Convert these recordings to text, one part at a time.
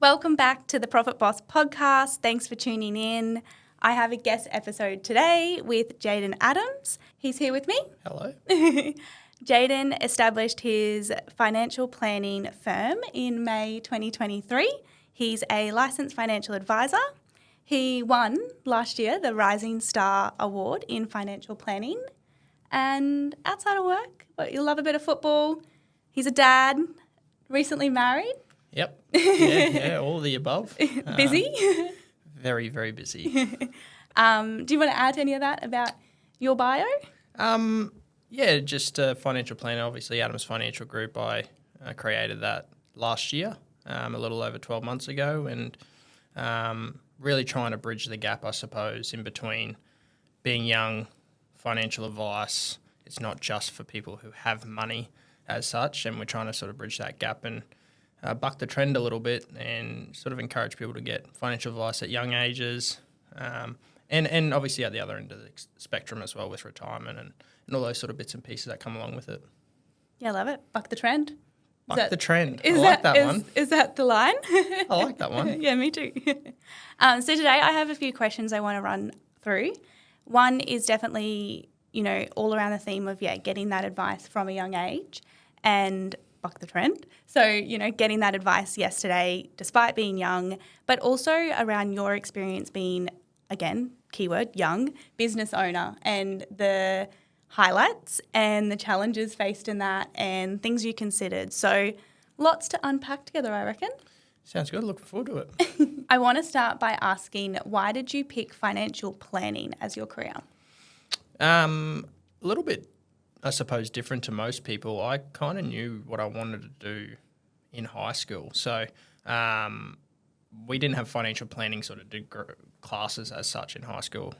Welcome back to the Profit Boss podcast. Thanks for tuning in. I have a guest episode today with Jayden Adams. He's here with me. Hello. Jayden established his financial planning firm in May 2023. He's a licensed financial advisor. He won last year the Rising Star Award in financial planning. And outside of work, but you love a bit of football. He's a dad, recently married. Yep. Yeah, all of the above. Busy? Very, very busy. Do you want to add any of that about your bio? Just a financial planner. Obviously, Adams Financial Group, I created that last year, a little over 12 months ago, and really trying to bridge the gap, I suppose, in between being young, financial advice. It's not just for people who have money as such, and we're trying to sort of bridge that gap and buck the trend a little bit and sort of encourage people to get financial advice at young ages, and obviously at the other end of the spectrum as well with retirement and all those sort of bits and pieces that come along with it. Yeah, I love it. Buck the trend. Buck the trend. I like that one. Is that the line? I like that one. Yeah, me too. So today I have a few questions I want to run through. One is definitely, all around the theme of, getting that advice from a young age and buck the trend. So, getting that advice yesterday despite being young, but also around your experience being, again, keyword, young, business owner and the highlights and the challenges faced in that and things you considered. So lots to unpack together, I reckon. Sounds good. Looking forward to it. I want to start by asking, why did you pick financial planning as your career? A little bit, I suppose, different to most people. I kind of knew what I wanted to do in high school. So we didn't have financial planning sort of classes as such in high school,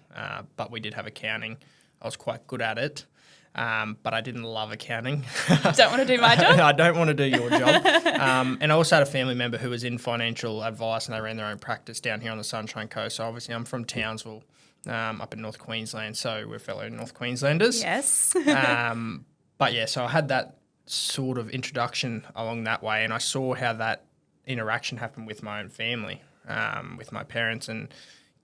but we did have accounting. I was quite good at it, but I didn't love accounting. Don't want to do my job? I don't want to do your job. And I also had a family member who was in financial advice and they ran their own practice down here on the Sunshine Coast. So obviously I'm from Townsville, up in North Queensland, so we're fellow North Queenslanders. Yes. So I had that sort of introduction along that way, and I saw how that interaction happened with my own family, with my parents, and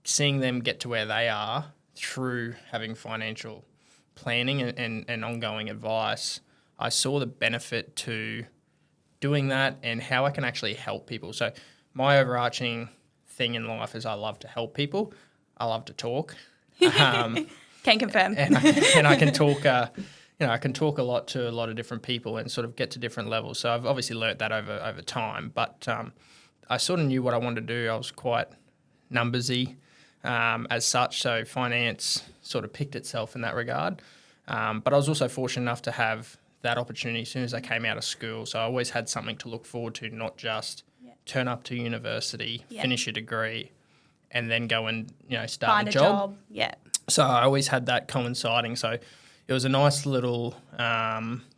seeing them get to where they are through having financial planning and ongoing advice. I saw the benefit to doing that and how I can actually help people. So my overarching thing in life is I love to help people. I love to talk. Can confirm. And I can talk, I can talk a lot to a lot of different people and sort of get to different levels. So I've obviously learnt that over time. But I sort of knew what I wanted to do. I was quite numbersy as such. So finance sort of picked itself in that regard. But I was also fortunate enough to have that opportunity as soon as I came out of school. So I always had something to look forward to, not just turn up to university, finish a degree, and then go and start Find a job. Yeah. So I always had that coinciding. So it was a nice little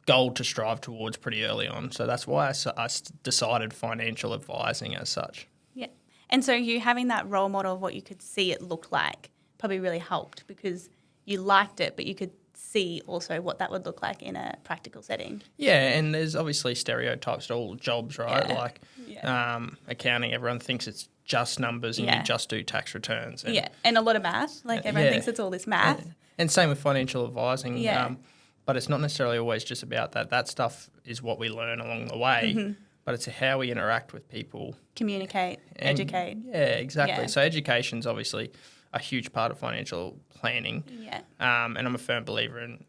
goal to strive towards pretty early on. So that's why I decided financial advising as such. Yeah. And so you having that role model of what you could see it look like probably really helped because you liked it, but you could see also what that would look like in a practical setting. Yeah, and there's obviously stereotypes to all jobs, right? Yeah. Like accounting, everyone thinks it's just numbers and you just do tax returns. And, and a lot of math. Like everyone thinks it's all this math. And same with financial advising. Yeah. But it's not necessarily always just about that. That stuff is what we learn along the way, but it's how we interact with people. Communicate, educate. Yeah, exactly. Yeah. So education's obviously a huge part of financial planning. Yeah. And I'm a firm believer in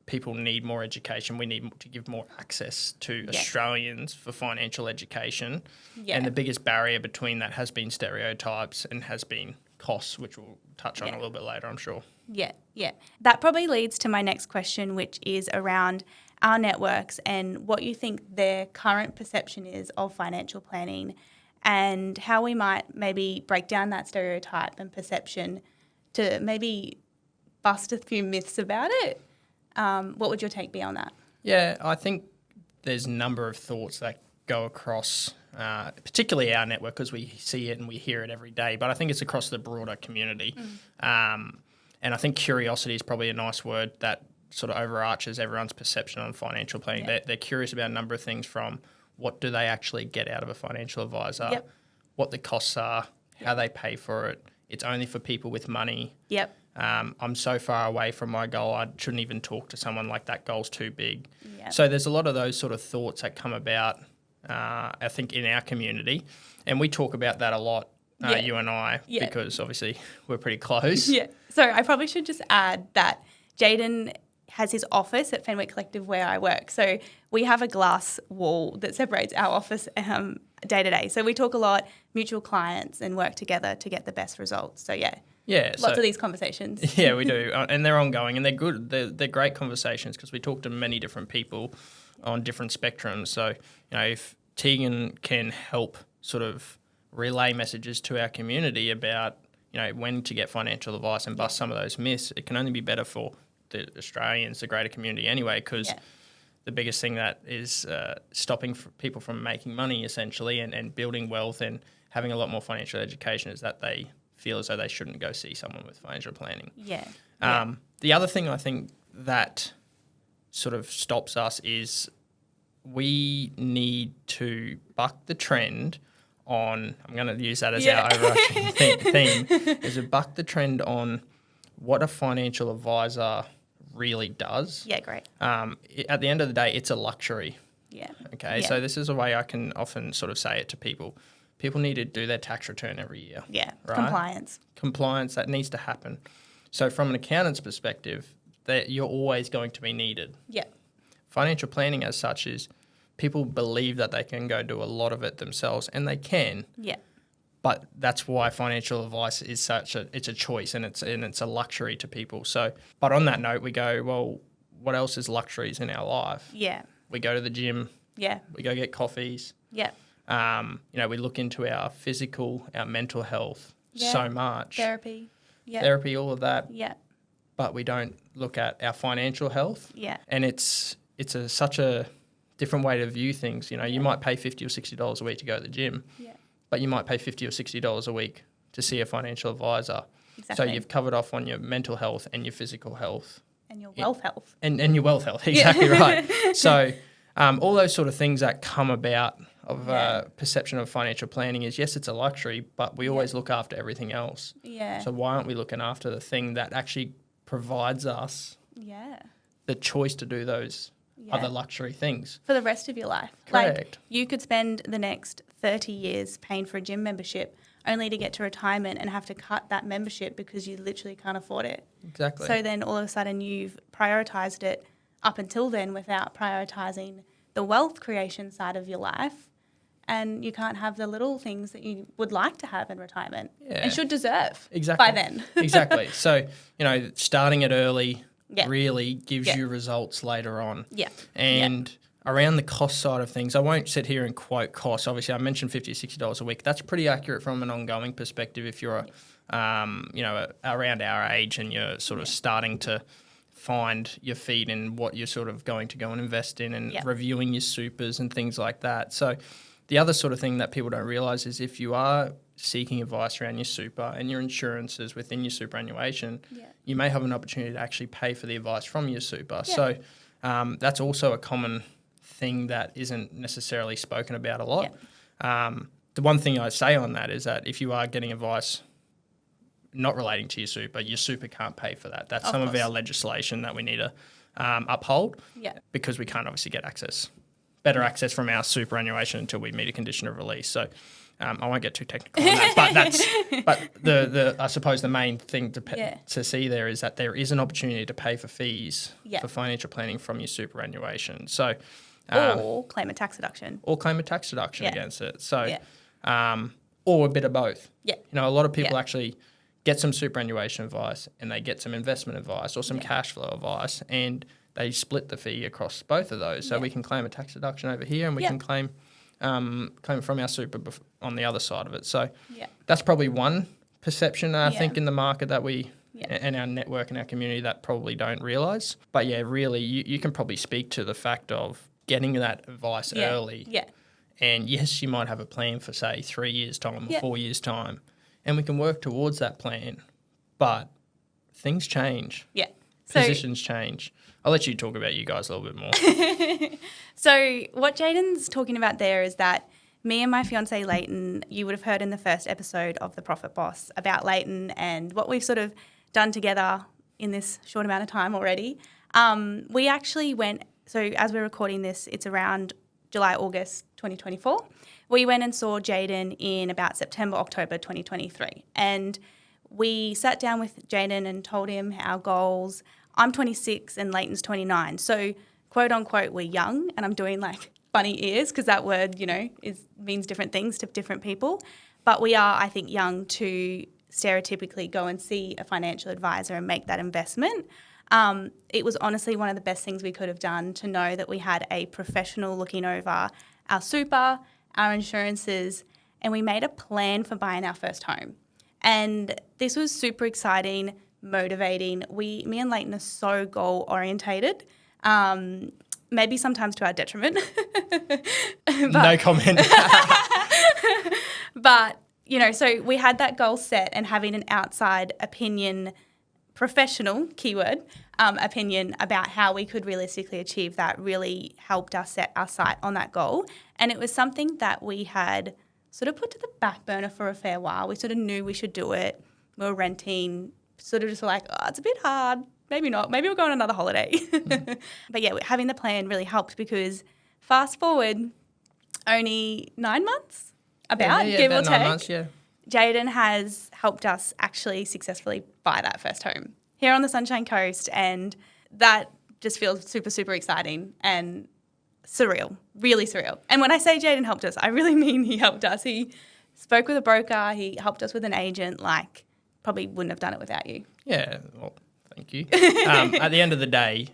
people need more education. We need to give more access to Australians for financial education. Yeah. And the biggest barrier between that has been stereotypes and has been costs, which we'll touch on a little bit later, I'm sure. Yeah, yeah. That probably leads to my next question, which is around our networks and what you think their current perception is of financial planning and how we might maybe break down that stereotype and perception to maybe bust a few myths about it. What would your take be on that? Yeah, I think there's a number of thoughts that go across, particularly our network, because we see it and we hear it every day, but I think it's across the broader community. And I think curiosity is probably a nice word that sort of overarches everyone's perception on financial planning. They're curious about a number of things, from what do they actually get out of a financial advisor? what the costs are, how they pay for it. It's only for people with money. Yep. I'm so far away from my goal, I shouldn't even talk to someone like that goal's too big. Yep. So there's a lot of those sort of thoughts that come about, I think, in our community. And we talk about that a lot, you and I, because obviously we're pretty close. Yeah. So I probably should just add that Jayden has his office at Fenwick Collective where I work. So we have a glass wall that separates our office day to day. So we talk a lot, mutual clients, and work together to get the best results. So lots of these conversations. Yeah, we do. And they're ongoing and they're good. They're great conversations because we talk to many different people on different spectrums. So, if Tegan can help sort of relay messages to our community about, when to get financial advice and bust some of those myths, it can only be better for the Australians, the greater community anyway, because the biggest thing that is stopping people from making money essentially and building wealth and having a lot more financial education is that they feel as though they shouldn't go see someone with financial planning. The other thing I think that sort of stops us is we need to buck the trend on, I'm going to use that as our overarching theme, is to buck the trend on what a financial advisor really does. Yeah, great. At the end of the day, it's a luxury. Yeah. Okay, so this is a way I can often sort of say it to people. People need to do their tax return every year. Yeah, right? Compliance, that needs to happen. So from an accountant's perspective, that you're always going to be needed. Yeah. Financial planning as such is people believe that they can go do a lot of it themselves, and they can. Yeah. But that's why financial advice is it's a choice and it's a luxury to people. So, but on that note, we go, well, what else is luxuries in our life? Yeah. We go to the gym. Yeah. We go get coffees. Yeah. We look into our physical, our mental health so much. Therapy. Yeah. Therapy, all of that. Yeah. But we don't look at our financial health. Yeah. And it's such a different way to view things. You might pay $50 or $60 a week to go to the gym. Yeah. But you might pay $50 or $60 a week to see a financial advisor. Exactly. So you've covered off on your mental health and your physical health. And your wealth health. And your wealth health, exactly right. So all those sort of things that come about of perception of financial planning is, yes, it's a luxury, but we always look after everything else. Yeah. So why aren't we looking after the thing that actually provides us the choice to do those other luxury things? For the rest of your life. Correct. Like, you could spend the next 30 years paying for a gym membership only to get to retirement and have to cut that membership because you literally can't afford it. Exactly. So then all of a sudden you've prioritised it up until then without prioritising the wealth creation side of your life, and you can't have the little things that you would like to have in retirement and should deserve by then. Exactly. So, starting it early really gives you results later on. Yeah. And around the cost side of things, I won't sit here and quote costs. Obviously, I mentioned $50 or $60 a week. That's pretty accurate from an ongoing perspective if you're, around our age and you're sort of starting to find your feet in what you're sort of going to go and invest in and reviewing your supers and things like that. So the other sort of thing that people don't realise is if you are seeking advice around your super and your insurances within your superannuation, you may have an opportunity to actually pay for the advice from your super. So that's also a common thing that isn't necessarily spoken about a lot. The one thing I say on that is that if you are getting advice not relating to your super can't pay for that. That's some of our legislation that we need to uphold because we can't obviously get better access from our superannuation until we meet a condition of release. So I won't get too technical on that, but the I suppose the main thing to see there is that there is an opportunity to pay for fees for financial planning from your superannuation. So or claim a tax deduction. Against it. So or a bit of both. Yeah. A lot of people actually get some superannuation advice and they get some investment advice or some cash flow advice, and they split the fee across both of those. So we can claim a tax deduction over here and we can claim from our super on the other side of it. So that's probably one perception I think in the market that we and our network and our community that probably don't realise. But really you can probably speak to the fact of getting that advice early. Yeah. And yes, you might have a plan for say 3 years' time or 4 years' time, and we can work towards that plan. But things change. Yeah. Positions change. I'll let you talk about you guys a little bit more. So what Jayden's talking about there is that me and my fiance Leighton, you would have heard in the first episode of The Profit Boss about Leighton and what we've sort of done together in this short amount of time already. We actually went, so as we're recording this, it's around July, August 2024. We went and saw Jayden in about September, October 2023. And we sat down with Jayden and told him our goals. I'm 26 and Leighton's 29. So quote unquote, we're young, and I'm doing like funny ears because that word, means different things to different people. But we are, I think, young to stereotypically go and see a financial advisor and make that investment. It was honestly one of the best things we could have done to know that we had a professional looking over our super, our insurances, and we made a plan for buying our first home. And this was super exciting, motivating. Me and Leighton are so goal orientated. Maybe sometimes to our detriment. No comment. But, so we had that goal set, and having an outside opinion, professional, keyword, opinion about how we could realistically achieve that really helped us set our sight on that goal. And it was something that we had sort of put to the back burner for a fair while. We sort of knew we should do it. We were renting, sort of just like, oh, it's a bit hard. Maybe not. Maybe we'll go on another holiday. But yeah, having the plan really helped because fast forward only 9 months, give or take. 9 months, yeah. Jayden has helped us actually successfully buy that first home here on the Sunshine Coast, and that just feels super, super exciting and surreal, really surreal. And when I say Jayden helped us, I really mean he helped us. He spoke with a broker, he helped us with an agent, probably wouldn't have done it without you. Yeah, well, thank you. At the end of the day,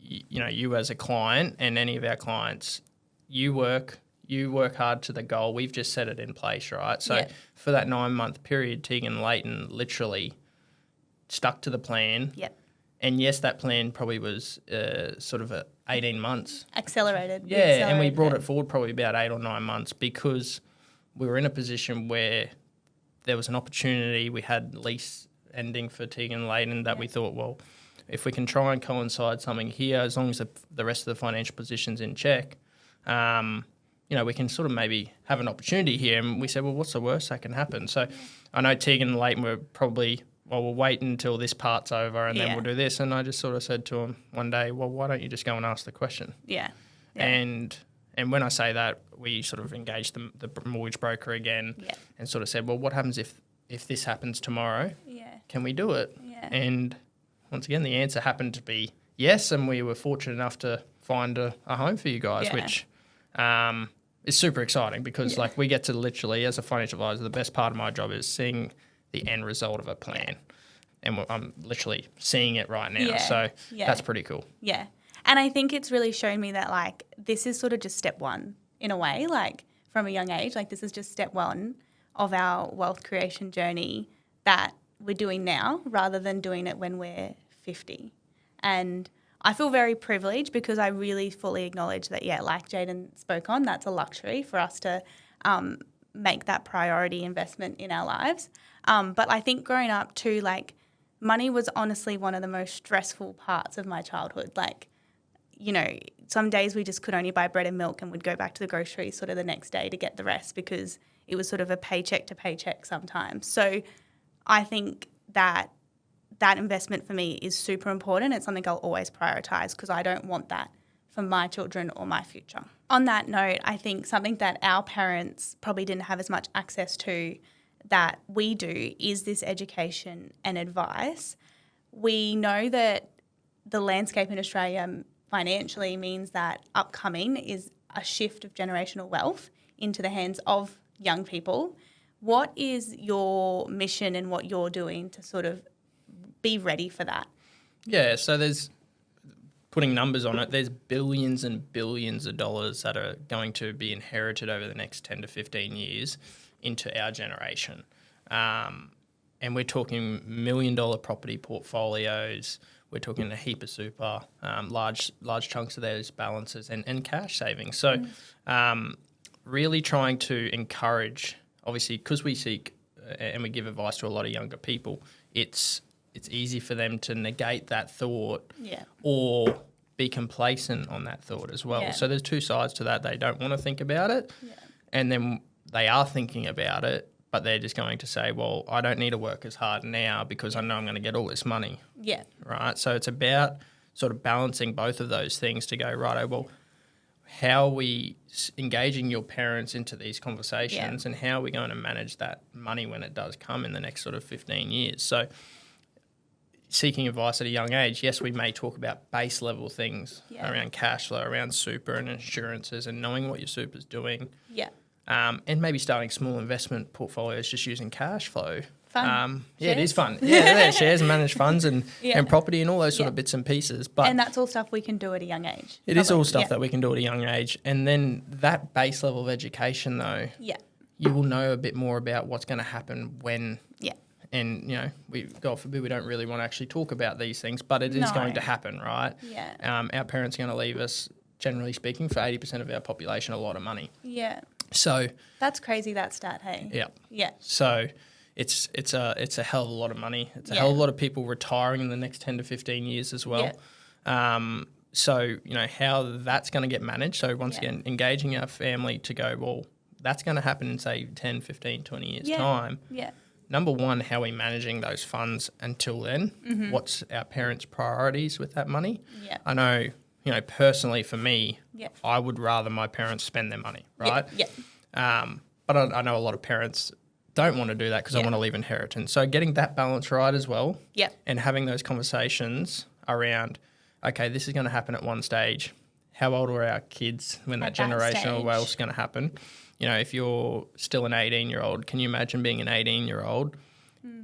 you as a client and any of our clients, you work hard to the goal. We've just set it in place, right? So for that 9-month period, Tegan and Leighton literally stuck to the plan. Yep. And yes, that plan probably was sort of 18 months. Accelerated. Yeah, and we brought it forward probably about 8 or 9 months because we were in a position where there was an opportunity. We had lease ending for Tegan and Leighton that we thought, well, if we can try and coincide something here, as long as the rest of the financial position's in check, we can sort of maybe have an opportunity here. And we said, well, what's the worst that can happen? So I know Tegan and Leighton were probably, well, we'll wait until this part's over and then we'll do this. And I just sort of said to him one day, well, why don't you just go and ask the question? Yeah. And when I say that, we sort of engaged the mortgage broker again and sort of said, well, what happens if this happens tomorrow? Yeah. Can we do it? Yeah. And once again, the answer happened to be yes, and we were fortunate enough to find a home for you guys, which is super exciting because we get to literally, as a financial advisor, the best part of my job is seeing the end result of a plan. And I'm literally seeing it right now. So that's pretty cool. Yeah. And I think it's really shown me that this is sort of just step one in a way, from a young age. This is just step one of our wealth creation journey that we're doing now rather than doing it when we're 50. And I feel very privileged because I really fully acknowledge that, like Jayden spoke on, that's a luxury for us to make that priority investment in our lives. But I think growing up too, money was honestly one of the most stressful parts of my childhood. Some days we just could only buy bread and milk and we'd go back to the grocery sort of the next day to get the rest because it was sort of a paycheck to paycheck sometimes. So I think that investment for me is super important. It's something I'll always prioritise because I don't want that for my children or my future. On that note, I think something that our parents probably didn't have as much access to that we do is this education and advice. We know that the landscape in Australia financially means that upcoming is a shift of generational wealth into the hands of young people. What is your mission and what you're doing to sort of be ready for that? Yeah, so there's, putting numbers on it, there's billions and billions of dollars that are going to be inherited over the next 10 to 15 years into our generation. And we're talking $1 million property portfolios. We're talking a heap of super, large chunks of those balances and cash savings. So really trying to encourage, obviously, because we seek and we give advice to a lot of younger people, it's easy for them to negate that thought or be complacent on that thought as well. Yeah. So there's two sides to that. They don't want to think about it. Yeah. and then they are thinking about it, but they're just going to say, well, I don't need to work as hard now because I know I'm going to get all this money. Yeah. Right? So it's about sort of balancing both of those things to go, right, well, how are we engaging your parents into these conversations and how are we going to manage that money when it does come in the next sort of 15 years? So seeking advice at a young age, yes, we may talk about base level things around cash flow, around super and insurances and knowing what your super's doing. Yeah. And maybe starting small investment portfolios just using cash flow. Fun. It is fun. Yeah, shares and managed funds and property and all those sort of bits and pieces. And that's all stuff we can do at a young age. It is all stuff that we can do at a young age. And then that base level of education, though, you will know a bit more about what's going to happen when. Yeah. And, God forbid, we don't really want to actually talk about these things, but it is going to happen, right? Yeah. Our parents are going to leave us, generally speaking, for 80% of our population, a lot of money. Yeah. So that's crazy, that stat, hey? Yeah. Yeah. So it's a hell of a lot of money. It's a hell of a lot of people retiring in the next 10 to 15 years as well. Yeah. So, how that's going to get managed. So once again, engaging our family to go, well, that's going to happen in, say, 10, 15, 20 years' time. Yeah. Number one, how are we managing those funds until then? Mm-hmm. What's our parents' priorities with that money? Yeah. I know, personally for me, I would rather my parents spend their money, right? Yeah. But I know a lot of parents don't want to do that because they want to leave inheritance. So getting that balance right as well and having those conversations around, okay, this is going to happen at one stage. How old are our kids when that generational wealth is going to happen? If you're still an 18-year-old, can you imagine being an 18-year-old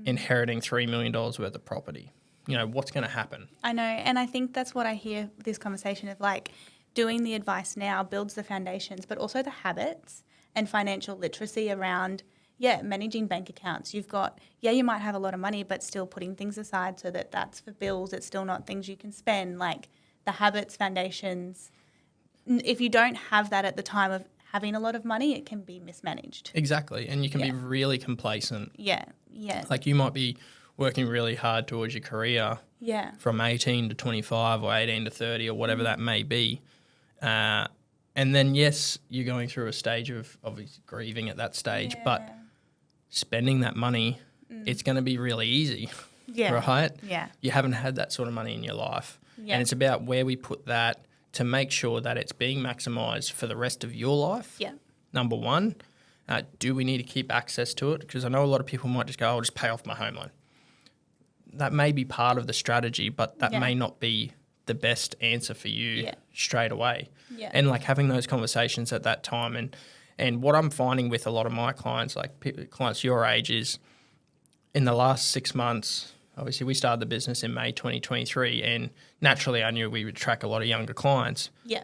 inheriting $3 million worth of property? What's going to happen? I know, and I think that's what I hear this conversation of, like, doing the advice now builds the foundations, but also the habits and financial literacy around, managing bank accounts. You've got, you might have a lot of money, but still putting things aside so that that's for bills. It's still not things you can spend, like the habits, foundations. If you don't have that at the time of having a lot of money, it can be mismanaged. Exactly, and you can be really complacent. Yeah. Like you might be working really hard towards your career from 18 to 25 or 18 to 30 or whatever that may be. And then, yes, you're going through a stage of obviously grieving at that stage, but spending that money, it's going to be really easy, right? Yeah. You haven't had that sort of money in your life. Yeah. And it's about where we put that to make sure that it's being maximised for the rest of your life. Yeah. Number one, do we need to keep access to it? Because I know a lot of people might just go, I'll just pay off my home loan. That may be part of the strategy, but that may not be the best answer for you straight away. Yeah. And like having those conversations at that time. And what I'm finding with a lot of my clients, like clients your age, is in the last 6 months, obviously we started the business in May 2023 and naturally I knew we would track a lot of younger clients. Yeah.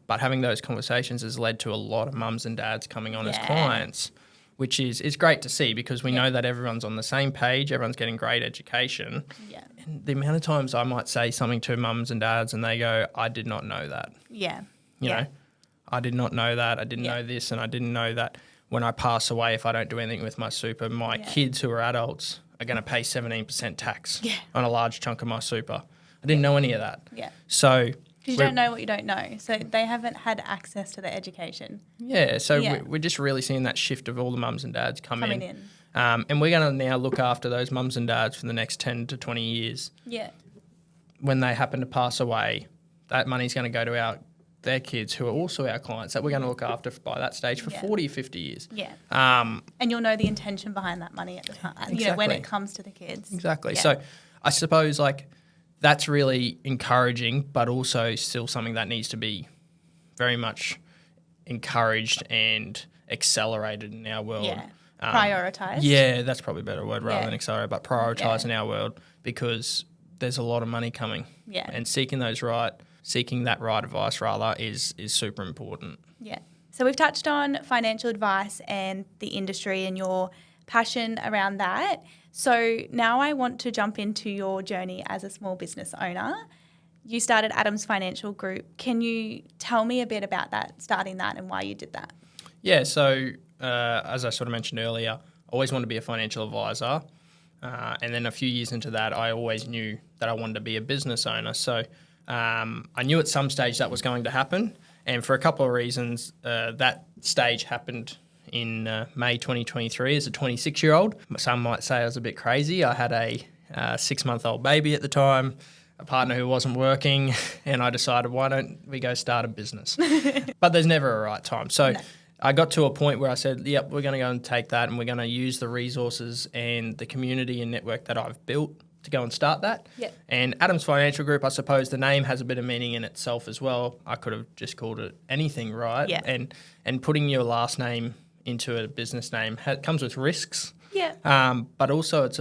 But having those conversations has led to a lot of mums and dads coming on as clients, which is great to see because we know that everyone's on the same page, everyone's getting great education. Yeah. And the amount of times I might say something to mums and dads and they go, I did not know that. Yeah. You know, I did not know that. I didn't know this and I didn't know that when I pass away, if I don't do anything with my super, my kids who are adults are going to pay 17% tax on a large chunk of my super. I didn't know any of that. Yeah. So because you don't know what you don't know. So they haven't had access to the education. Yeah. So we're just really seeing that shift of all the mums and dads coming in. And we're going to now look after those mums and dads for the next 10 to 20 years. Yeah. When they happen to pass away, that money's going to go to their kids who are also our clients that we're going to look after by that stage for 40, 50 years. Yeah. And you'll know the intention behind that money at the time, you know, when it comes to the kids. Exactly. Yeah. So I suppose that's really encouraging, but also still something that needs to be very much encouraged and accelerated in our world. Yeah. Prioritised. Yeah, that's probably a better word rather than accelerate, but prioritised in our world because there's a lot of money coming. Yeah. And seeking that right advice is super important. Yeah. So we've touched on financial advice and the industry and your passion around that. So now I want to jump into your journey as a small business owner. You started Adams Financial Group. Can you tell me a bit about that, starting that and why you did that? Yeah, so as I sort of mentioned earlier, I always wanted to be a financial advisor. And then a few years into that, I always knew that I wanted to be a business owner. So I knew at some stage that was going to happen. And for a couple of reasons, that stage happened in May 2023 as a 26-year-old. Some might say I was a bit crazy. I had a 6-month-old baby at the time, a partner who wasn't working, and I decided, why don't we go start a business? But there's never a right time. So I got to a point where I said, yep, we're going to go and take that, and we're going to use the resources and the community and network that I've built to go and start that. Yep. And Adams Financial Group, I suppose the name has a bit of meaning in itself as well. I could have just called it anything, right? Yeah. And putting your last name into a business name comes with risks. Yeah. But also it's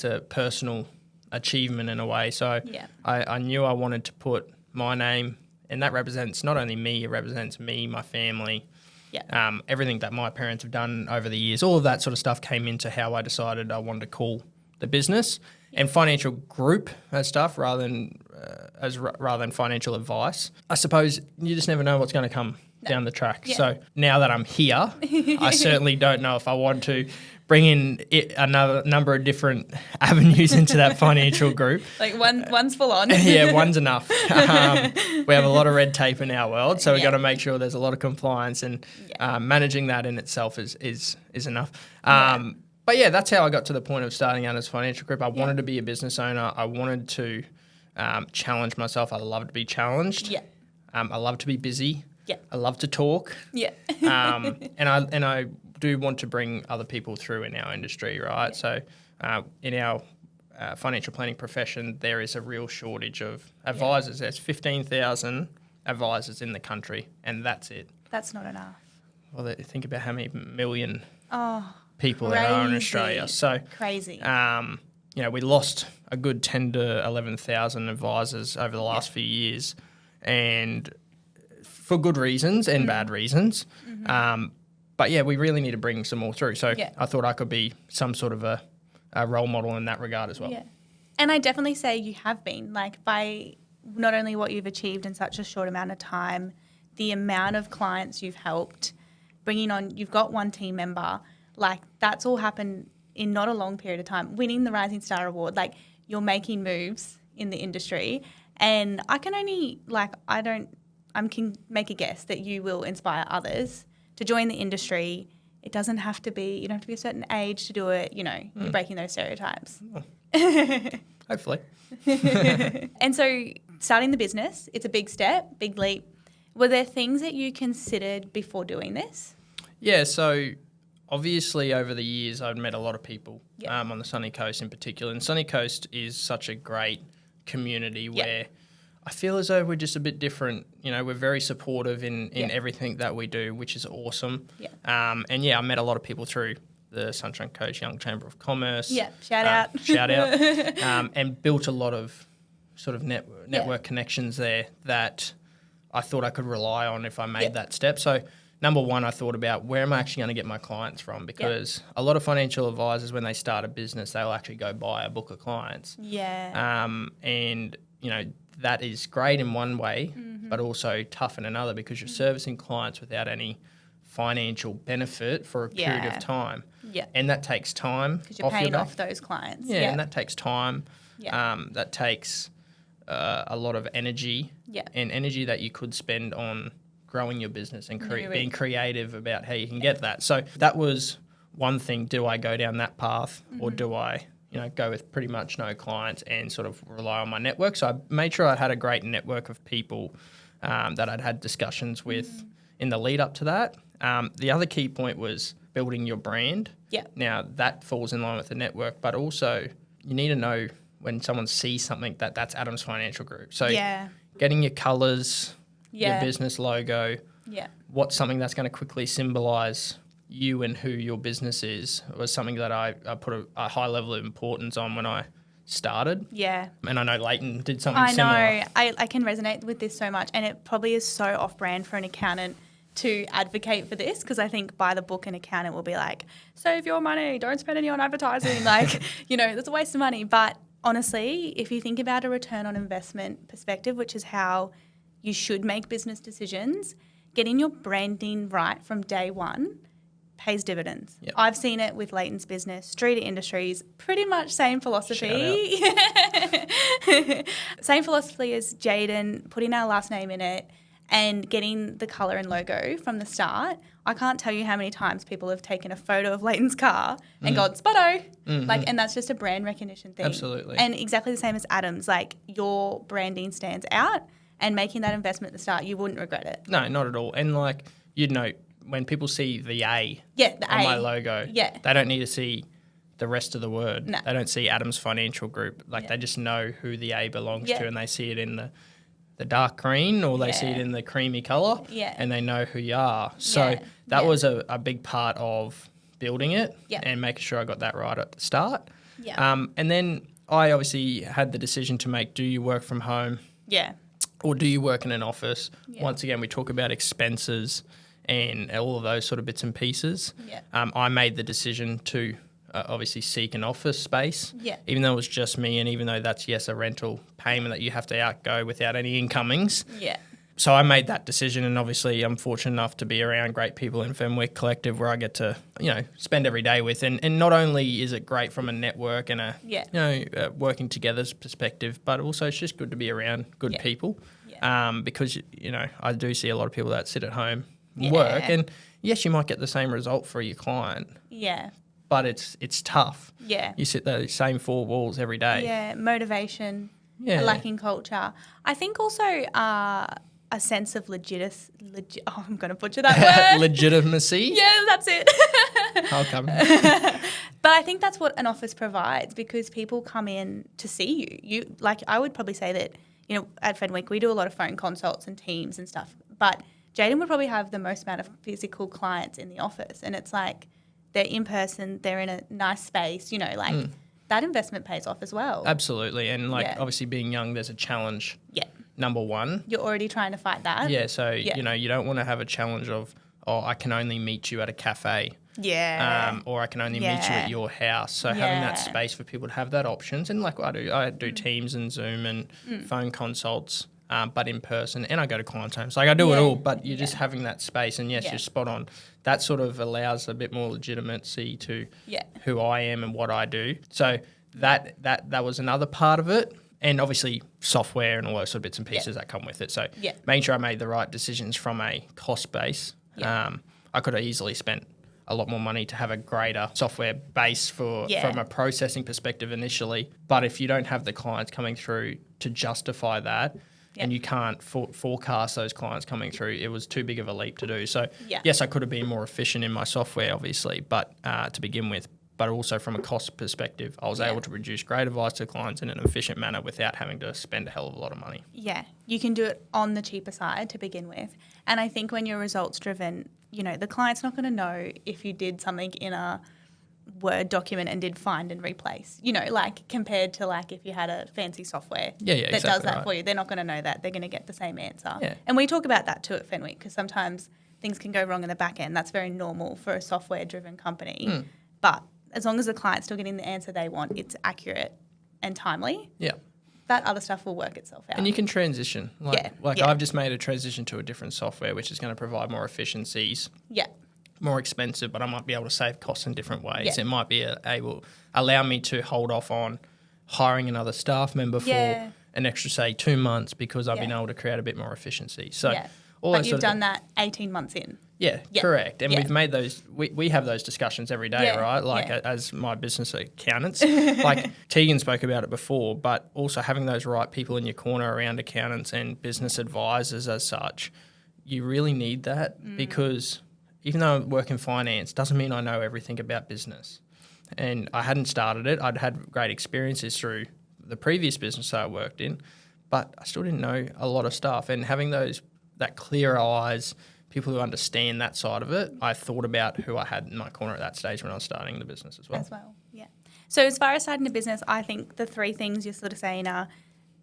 a personal achievement in a way. So I knew I wanted to put my name, and that represents not only me, it represents me, my family, everything that my parents have done over the years. All of that sort of stuff came into how I decided I wanted to call the business. And financial group as stuff rather than financial advice. I suppose you just never know what's going to come down the track. Yeah. So now that I'm here, I certainly don't know if I want to bring in another number of different avenues into that financial group. Like one's full on. Yeah, one's enough. We have a lot of red tape in our world, so we've got to make sure there's a lot of compliance, and managing that in itself is enough. But yeah, that's how I got to the point of starting out as Financial Group. I wanted to be a business owner. I wanted to challenge myself. I love to be challenged. Yeah. I love to be busy. Yeah. I love to talk. Yeah. And I do want to bring other people through in our industry, right? Yeah. So in our financial planning profession, there is a real shortage of advisors. There's 15,000 advisors in the country, and that's it. That's not enough. Well, think about how many million people there are in Australia. So crazy. We lost a good 10 to 11,000 advisors over the last few years, and for good reasons and bad reasons. Mm-hmm. But yeah, we really need to bring some more through. So I thought I could be some sort of a role model in that regard as well. Yeah. And I definitely say you have been, like, by not only what you've achieved in such a short amount of time, the amount of clients you've helped, bringing on, you've got one team member, like, that's all happened in not a long period of time. Winning the Rising Star Award, like, you're making moves in the industry, and I can only, like, I can make a guess that you will inspire others to join the industry. It doesn't have to be, you don't have to be a certain age to do it, you're breaking those stereotypes. Oh. Hopefully. And so starting the business, it's a big step, big leap. Were there things that you considered before doing this? Yeah, so obviously over the years I've met a lot of people on the Sunny Coast in particular. And Sunny Coast is such a great community where I feel as though we're just a bit different. We're very supportive in everything that we do, which is awesome. Yeah. I met a lot of people through the Sunshine Coast Young Chamber of Commerce. Yeah, shout out. And built a lot of sort of network connections there that I thought I could rely on if I made that step. So number one, I thought about where am I actually going to get my clients from, because a lot of financial advisors, when they start a business, they'll actually go buy a book of clients. Yeah. And, that is great in one way, but also tough in another, because you're servicing clients without any financial benefit for a period of time. Yeah. And that takes time. Because you're paying off those clients. Yeah, and that takes time. Yeah. That takes a lot of energy. Yeah. And energy that you could spend on growing your business and being creative about how you can get that. So that was one thing. Do I go down that path, or do I go with pretty much no clients and sort of rely on my network? So I made sure I had a great network of people that I'd had discussions with in the lead up to that. The other key point was building your brand. Yeah. Now that falls in line with the network, but also you need to know when someone sees something that's Adams Financial Group. So getting your colours, your business logo, what's something that's going to quickly symbolise you and who your business is, was something that I put a high level of importance on when I started. Yeah. And I know Leighton did something similar. I know. I can resonate with this so much, and it probably is so off-brand for an accountant to advocate for this, because I think by the book an accountant will be like, save your money, don't spend any on advertising, like, that's a waste of money. But honestly, if you think about a return on investment perspective, which is how you should make business decisions, getting your branding right from day one pays dividends. Yep. I've seen it with Leighton's business, Street Industries, pretty much same philosophy. Same philosophy as Jayden, putting our last name in it. and getting the colour and logo from the start. I can't tell you how many times people have taken a photo of Leighton's car and gone, Spotto. And that's just a brand recognition thing. Absolutely. And exactly the same as Adams, your branding stands out, and making that investment at the start, you wouldn't regret it. No, not at all. And you'd know when people see the A the on A. my logo, they don't need to see the rest of the word. No. They don't see Adams Financial Group. They just know who the A belongs to, and they see it in the dark green, or they see it in the creamy colour, and they know who you are. So that was a big part of building it and making sure I got that right at the start. And then I obviously had the decision to make, do you work from home or do you work in an office? Once again, we talk about expenses and all of those sort of bits and pieces. I made the decision to obviously seek an office space, even though it was just me, and even though that's, a rental payment that you have to outgo without any incomings. So I made that decision, and obviously I'm fortunate enough to be around great people in Fenwick Collective where I get to, spend every day with. And not only is it great from a network and working together's perspective, but also it's just good to be around good people because, I do see a lot of people that sit at home and work, and yes, you might get the same result for your client. But it's tough. You sit those same four walls every day. Motivation, a lacking culture. I think also a sense of I'm going to butcher that word. Legitimacy. That's it. I'll come. But I think that's what an office provides, because people come in to see you. I would probably say that, at Fenwick we do a lot of phone consults and Teams and stuff, but Jayden would probably have the most amount of physical clients in the office, and it's they're in person, they're in a nice space, that investment pays off as well. Absolutely. And obviously being young, there's a challenge. Number one. You're already trying to fight that. So, you don't want to have a challenge of, I can only meet you at a cafe. Or I can only meet you at your house. So having that space for people to have that options. And I do Teams and Zoom and phone consults. But in person, and I go to clients' homes. I do it all, but you're just having that space, and you're spot on. That sort of allows a bit more legitimacy to who I am and what I do. So that was another part of it, and obviously software and all those sort of bits and pieces that come with it. So making sure I made the right decisions from a cost base. I could have easily spent a lot more money to have a greater software base from a processing perspective initially, but if you don't have the clients coming through to justify that, and you can't forecast those clients coming through, it was too big of a leap to do. So, yes, I could have been more efficient in my software, obviously, but to begin with. But also from a cost perspective, I was able to produce great advice to clients in an efficient manner without having to spend a hell of a lot of money. You can do it on the cheaper side to begin with. And I think when you're results driven, the client's not going to know if you did something in a Word document and did find and replace, compared to if you had a fancy software that exactly does that for you. They're not going to know that. They're going to get the same answer. And we talk about that too at Fenwick, because sometimes things can go wrong in the back end. That's very normal for a software driven company. But as long as the client's still getting the answer they want, it's accurate and timely. That other stuff will work itself out. And you can transition. I've just made a transition to a different software, which is going to provide more efficiencies. More expensive, but I might be able to save costs in different ways. It might be allow me to hold off on hiring another staff member for an extra, say, 2 months, because I've been able to create a bit more efficiency. So, but you've done that 18 months in. Correct. And we've made those. We have those discussions every day, right? As my business accountants, Tegan spoke about it before, but also having those right people in your corner around accountants and business advisors as such, you really need that because even though I work in finance, doesn't mean I know everything about business. And I hadn't started it. I'd had great experiences through the previous business that I worked in, but I still didn't know a lot of stuff. And having that clear eyes, people who understand that side of it, I thought about who I had in my corner at that stage when I was starting the business as well. So as far as starting a business, I think the three things you're sort of saying are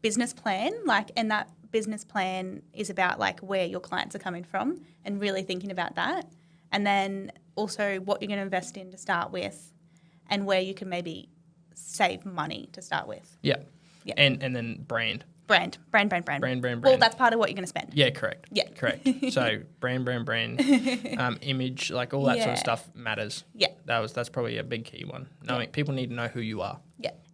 business plan, and that business plan is about where your clients are coming from and really thinking about that. And then also what you're going to invest in to start with and where you can maybe save money to start with. And then brand. Brand. Well, that's part of what you're going to spend. Correct. Correct. So brand, image, all that sort of stuff matters. That's probably a big key one. People need to know who you are.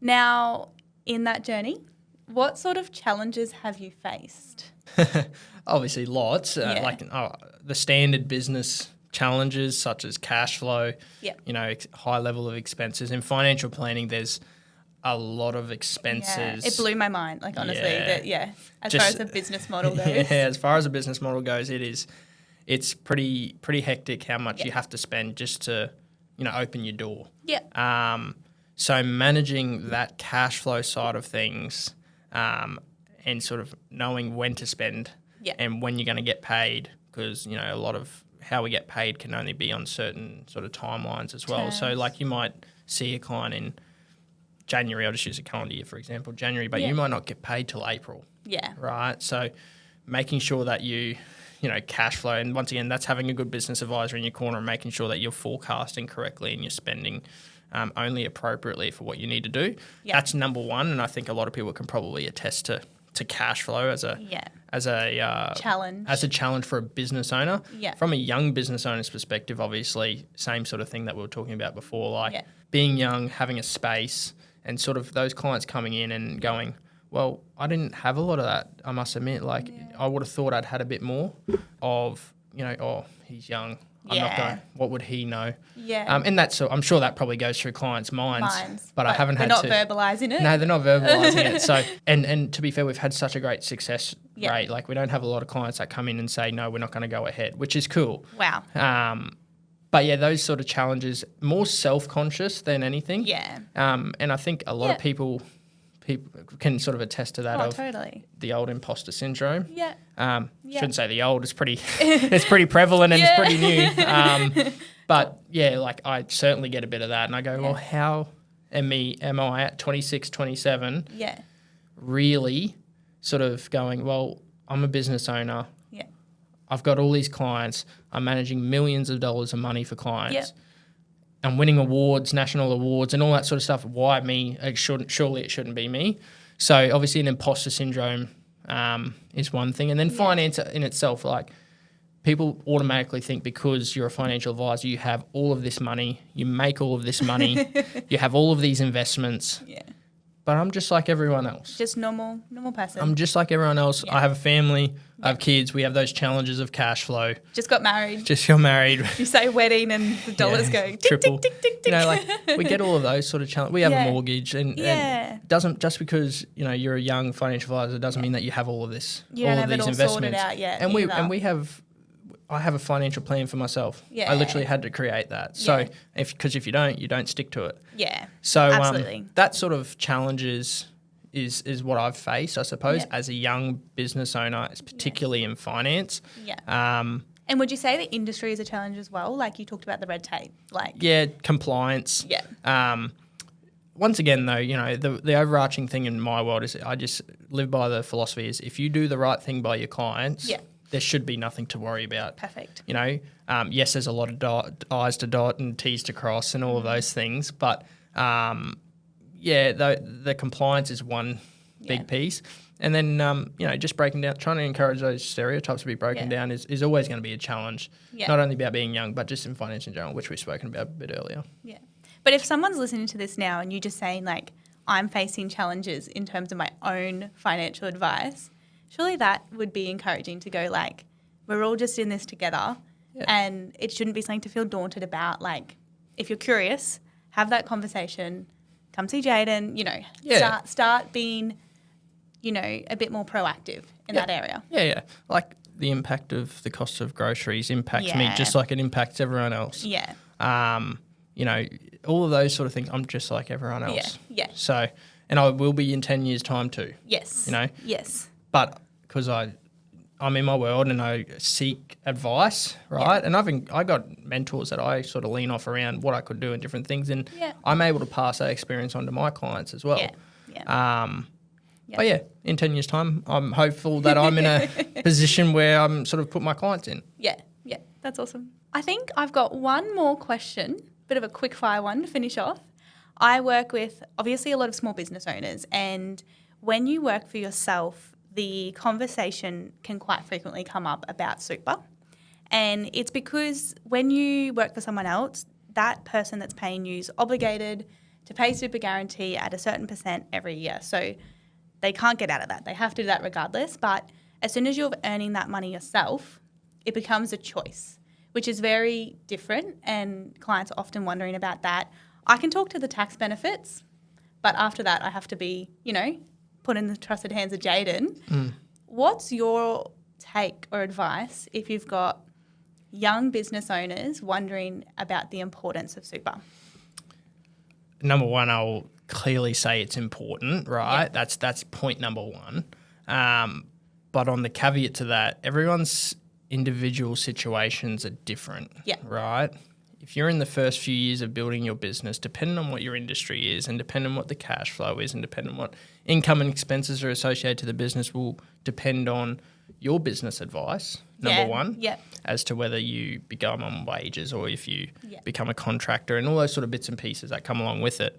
Now, in that journey, What sort of challenges have you faced? Obviously, lots. Like the standard business challenges such as cash flow, high level of expenses. In financial planning, there's a lot of expenses. Yeah, it blew my mind, like honestly, as far as a business model goes. Yeah, as far as a business model goes, it's pretty hectic how much you have to spend just to, open your door. Yeah. So managing that cash flow side of things, and sort of knowing when to spend and when you're going to get paid, because, a lot of how we get paid can only be on certain sort of timelines as well. So like you might see a client in January, I'll just use a calendar year, for example, January, but you might not get paid till April. Yeah. Right? So making sure that you cash flow, and once again, that's having a good business advisor in your corner and making sure that you're forecasting correctly and you're spending only appropriately for what you need to do. Yeah. That's number one, and I think a lot of people can probably attest to cash flow as a challenge for a business owner. Yeah. From a young business owner's perspective, obviously, same sort of thing that we were talking about before, like being young, having a space, and sort of those clients coming in and going, well, I didn't have a lot of that, I must admit. Like, I would have thought I'd had a bit more of, oh, he's young. I'm not going, what would he know? Yeah. And that's, I'm sure that probably goes through clients' minds. But I haven't had to. They're not verbalising it? No, they're not verbalising it. So, and to be fair, we've had such a great success rate. Like, we don't have a lot of clients that come in and say, no, we're not going to go ahead, which is cool. Wow. But yeah, those sort of challenges, more self-conscious than anything. Yeah. And I think a lot of people can sort of attest to that totally. The old imposter syndrome. Yeah. Shouldn't say the old, it's pretty it's pretty prevalent and it's pretty new. But yeah, like I certainly get a bit of that and I go, well, how am I at 26, 27 really sort of going, well, I'm a business owner. Yeah. I've got all these clients. I'm managing millions of dollars of money for clients. Yep. I'm winning awards, national awards, and all that sort of stuff. Why me? Surely it shouldn't be me. So obviously, an imposter syndrome is one thing, and then finance in itself. Like people automatically think because you're a financial advisor, you have all of this money, you make all of this money, you have all of these investments. Yeah. But I'm just like everyone else. Just normal person. I'm just like everyone else. Yeah. I have a family. I have kids. We have those challenges of cash flow. Just got married. You say wedding and the dollars go tick, triple. Tick, tick, tick, tick. Like we get all of those sort of challenges. We have a mortgage and doesn't just because you're a young financial advisor doesn't mean that you have all of this. You don't have it all sorted out yet. And I have a financial plan for myself. Yeah. I literally had to create that. So because if you don't stick to it. Yeah. So absolutely. That sort of challenges is what I've faced, I suppose, as a young business owner, particularly in finance. Yeah. And would you say the industry is a challenge as well? Like you talked about the red tape. Compliance. Yeah. Once again, though, the overarching thing in my world is I just live by the philosophy is if you do the right thing by your clients, there should be nothing to worry about. Perfect. Yes, there's a lot of I's to dot and T's to cross and all of those things, but the compliance is one big piece. And then, just breaking down, trying to encourage those stereotypes to be broken down is always going to be a challenge, not only about being young, but just in finance in general, which we've spoken about a bit earlier. Yeah. But if someone's listening to this now and you're just saying, like, I'm facing challenges in terms of my own financial advice, surely that would be encouraging to go, like, we're all just in this together and it shouldn't be something to feel daunted about. Like, if you're curious, have that conversation, come see Jayden, start being, a bit more proactive in that area. Yeah, yeah. Like the impact of the cost of groceries impacts me just like it impacts everyone else. Yeah. All of those sort of things, I'm just like everyone else. Yeah. So, and I will be in 10 years' time too. Yes. Yes. But because I'm in my world and I seek advice, right? Yeah. And I got mentors that I sort of lean off around what I could do and different things, and I'm able to pass that experience on to my clients as well. Yeah. Yeah. But yeah, in 10 years' time, I'm hopeful that I'm in a position where I'm sort of put my clients in. Yeah. Yeah. That's awesome. I think I've got one more question, bit of a quick fire one to finish off. I work with obviously a lot of small business owners, and when you work for yourself, the conversation can quite frequently come up about super. And it's because when you work for someone else, that person that's paying you is obligated to pay super guarantee at a certain % every year. So they can't get out of that. They have to do that regardless. But as soon as you're earning that money yourself, it becomes a choice, which is very different, and clients are often wondering about that. I can talk to the tax benefits, but after that I have to be, put in the trusted hands of Jayden. What's your take or advice if you've got young business owners wondering about the importance of super? Number one, I'll clearly say it's important, right? Yeah. That's point number one. But on the caveat to that, everyone's individual situations are different, right? If you're in the first few years of building your business, depending on what your industry is and depending on what the cash flow is and depending on what income and expenses are associated to the business will depend on your business advice, number one, as to whether you become on wages or if you become a contractor and all those sort of bits and pieces that come along with it.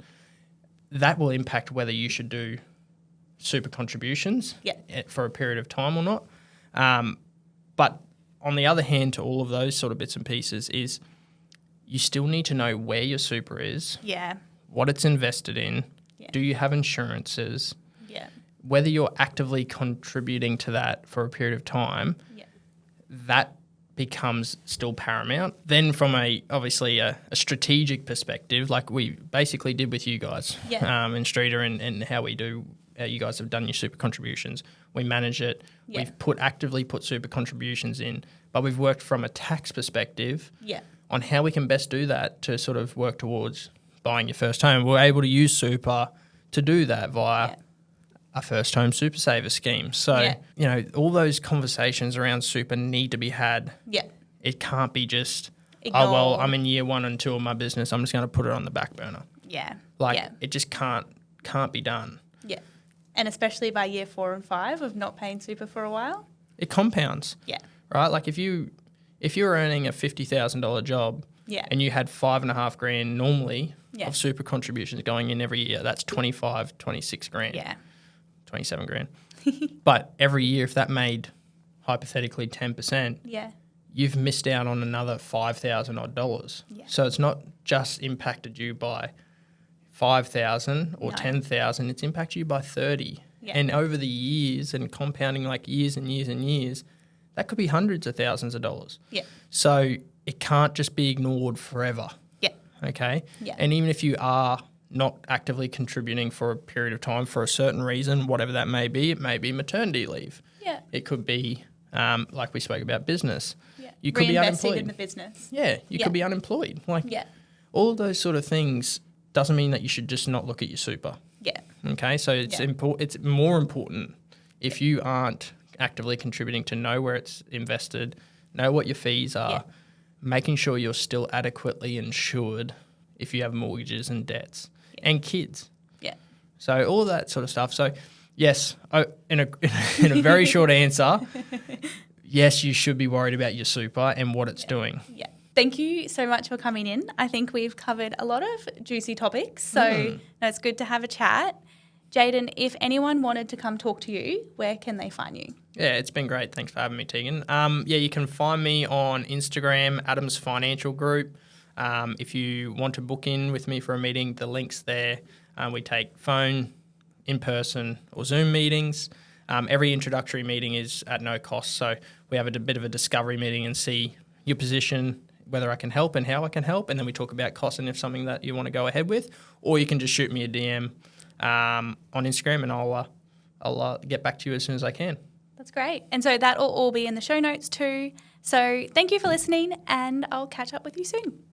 That will impact whether you should do super contributions for a period of time or not. But on the other hand, to all of those sort of bits and pieces is you still need to know where your super is, what it's invested in, do you have insurances, whether you're actively contributing to that for a period of time, that becomes still paramount. Then from obviously a strategic perspective, like we basically did with you guys in Streeter and how we do, you guys have done your super contributions. We manage it. We've actively put super contributions in, but we've worked from a tax perspective on how we can best do that to sort of work towards buying your first home. We're able to use super to do that via a first home super saver scheme. So, all those conversations around super need to be had. It can't be just, I'm in year 1 and 2 of my business, I'm just going to put it on the back burner. It just can't be done. And especially by year 4 and 5 of not paying super for a while. It compounds. Right? Like if you're earning a $50,000 job and you had $5,500 normally of super contributions going in every year, that's 25, 26 grand. 27 grand. But every year, if that made hypothetically 10%, you've missed out on another $5,000 odd dollars. So it's not just impacted you by 5,000 or 10,000, it's impacted you by 30. And over the years and compounding like years and years and years, that could be hundreds of thousands of dollars. So it can't just be ignored forever. Okay? And even if you are not actively contributing for a period of time for a certain reason, whatever that may be, it may be maternity leave. It could be, like we spoke about, business. You could be unemployed. In the business. You could be unemployed. All of those sort of things doesn't mean that you should just not look at your super. Okay, so it's more important if you aren't actively contributing to know where it's invested, know what your fees are, making sure you're still adequately insured if you have mortgages and debts and kids. So all that sort of stuff. So yes, in a very short answer, yes, you should be worried about your super and what it's doing. Thank you so much for coming in. I think we've covered a lot of juicy topics, so it's good to have a chat. Jayden, if anyone wanted to come talk to you, where can they find you? It's been great. Thanks for having me, Tegan. You can find me on Instagram, Adams Financial Group. If you want to book in with me for a meeting, the link's there. We take phone, in-person or Zoom meetings. Every introductory meeting is at no cost, so we have a bit of a discovery meeting and see your position, whether I can help and how I can help, and then we talk about cost and if something that you want to go ahead with, or you can just shoot me a DM on Instagram and I'll get back to you as soon as I can. That's great. And so that will all be in the show notes too. So thank you for listening, and I'll catch up with you soon.